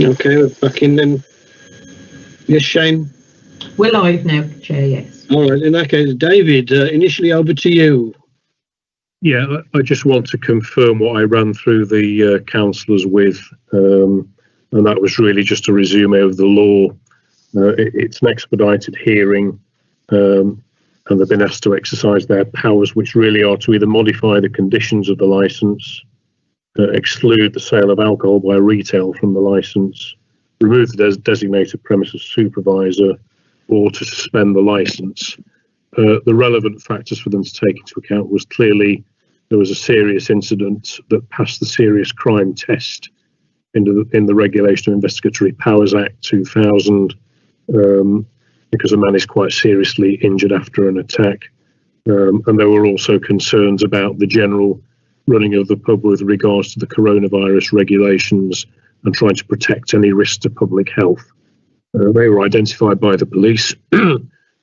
Okay, we're back in then. Yes, Shane? We're live now, Chair, yes. All right, in that case, David, initially over to you. Yeah, I just want to confirm what I ran through the councillors with, and that was really just a resume of the law. It's an expedited hearing, and they've been asked to exercise their powers, which really are to either modify the conditions of the licence, exclude the sale of alcohol by retail from the licence, remove the designated premises supervisor, or to suspend the licence. The relevant factors for them to take into account was clearly there was a serious incident that passed the serious crime test in the Regulation of Investigatory Powers Act 2000, because a man is quite seriously injured after an attack. And there were also concerns about the general running of the pub with regards to the coronavirus regulations and trying to protect any risk to public health. They were identified by the police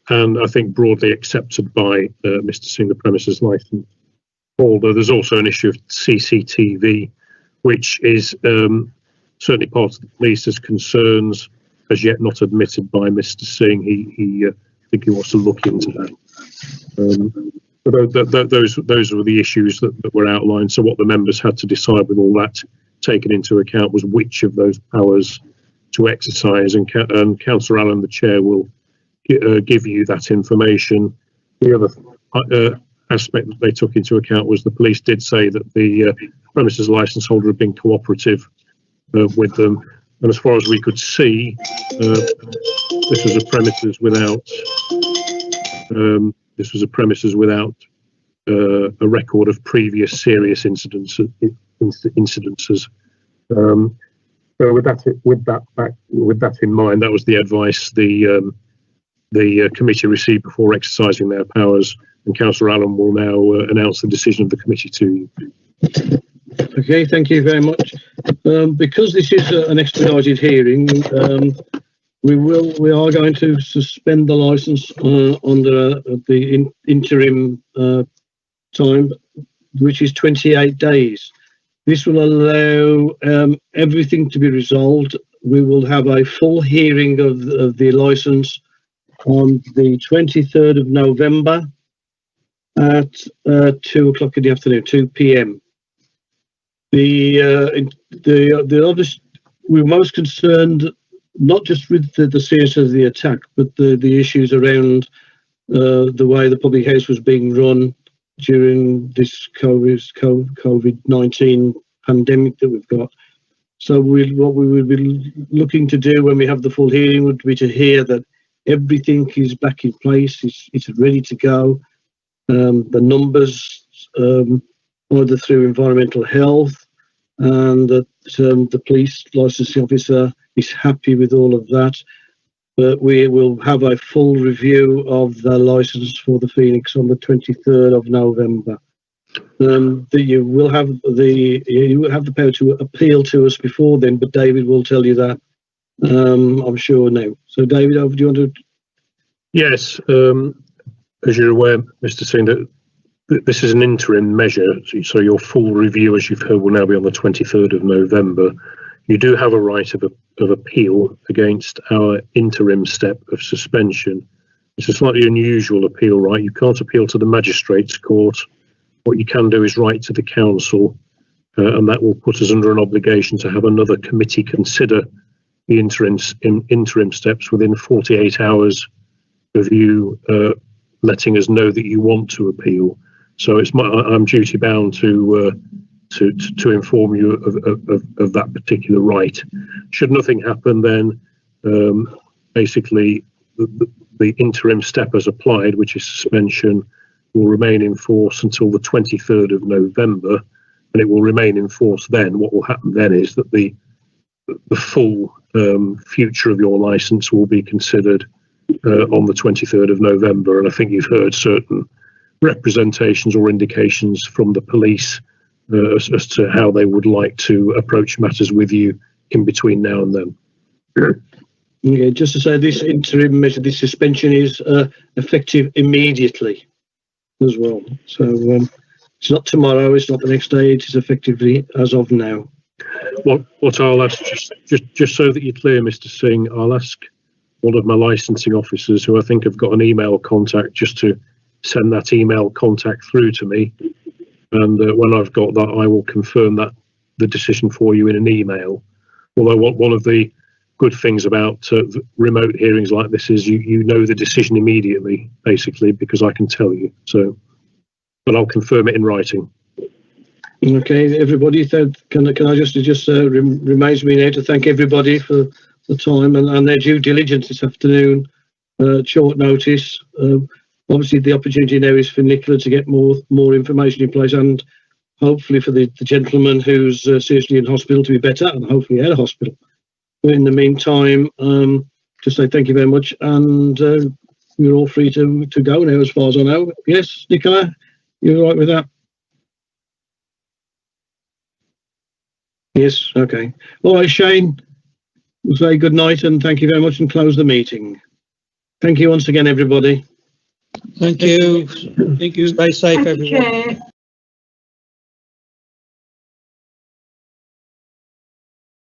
and I think broadly accepted by Mr. Singh, the premises licence. Although there's also an issue of CCTV, which is certainly part of the police's concerns, as yet not admitted by Mr. Singh. I think he wants to look into that. But those were the issues that were outlined. So what the members had to decide with all that taken into account was which of those powers to exercise, and Councillor Allen, the chair, will give you that information. The other aspect that they took into account was the police did say that the premises licence holder had been cooperative with them, and as far as we could see, this was a premises without a record of previous serious incidences. So with that in mind, that was the advice the committee received before exercising their powers, and Councillor Allen will now announce the decision of the committee to you. Okay, thank you very much. Because this is an expedited hearing, we are going to suspend the licence under the interim time, which is 28 days. This will allow everything to be resolved. We will have a full hearing of the licence on the 23rd of November at 2 o'clock in the afternoon, 2 p.m. The others, we're most concerned not just with the seriousness of the attack, but the issues around the way the public house was being run during this COVID-19 pandemic that we've got. So what we would be looking to do when we have the full hearing would be to hear that everything is back in place, it's ready to go. The numbers, either through environmental health, and that the police licensing officer is happy with all of that. But we will have a full review of the licence for the Phoenix on the 23rd of November. You will have the power to appeal to us before then, but David will tell you that, I'm sure now. So David, over do you want to? Yes, as you're aware, Mr. Singh, that this is an interim measure, so your full review, as you've heard, will now be on the 23rd of November. You do have a right of appeal against our interim step of suspension. It's a slightly unusual appeal, right? You can't appeal to the magistrates' court. What you can do is write to the council, and that will put us under an obligation to have another committee consider the interim steps within 48 hours of you letting us know that you want to appeal. So I'm duty bound to inform you of that particular right. Should nothing happen, then basically the interim step as applied, which is suspension, will remain in force until the 23rd of November, and it will remain in force then. What will happen then is that the full future of your licence will be considered on the 23rd of November, and I think you've heard certain representations or indications from the police as to how they would like to approach matters with you in between now and then. Yeah, just to say, this interim measure, this suspension is effective immediately as well. So it's not tomorrow, it's not the next day, it is effectively as of now. What I'll ask, just so that you're clear, Mr. Singh, I'll ask one of my licensing officers, who I think have got an email contact, just to send that email contact through to me. And when I've got that, I will confirm that the decision for you in an email. Although one of the good things about remote hearings like this is you know the decision immediately, basically, because I can tell you. So, but I'll confirm it in writing. Okay, everybody, can I just reminds me now to thank everybody for the time and their due diligence this afternoon. Short notice. Obviously, the opportunity now is for Nicola to get more information in place, and hopefully for the gentleman who's seriously in hospital to be better, and hopefully out of hospital. But in the meantime, just say thank you very much, and we're all free to go now, as far as I know. Yes, Nicola, you're all right with that? Yes, okay. All right, Shane, we'll say good night and thank you very much and close the meeting. Thank you once again, everybody. Thank you. Thank you. Stay safe, Thank you, everyone. Chair.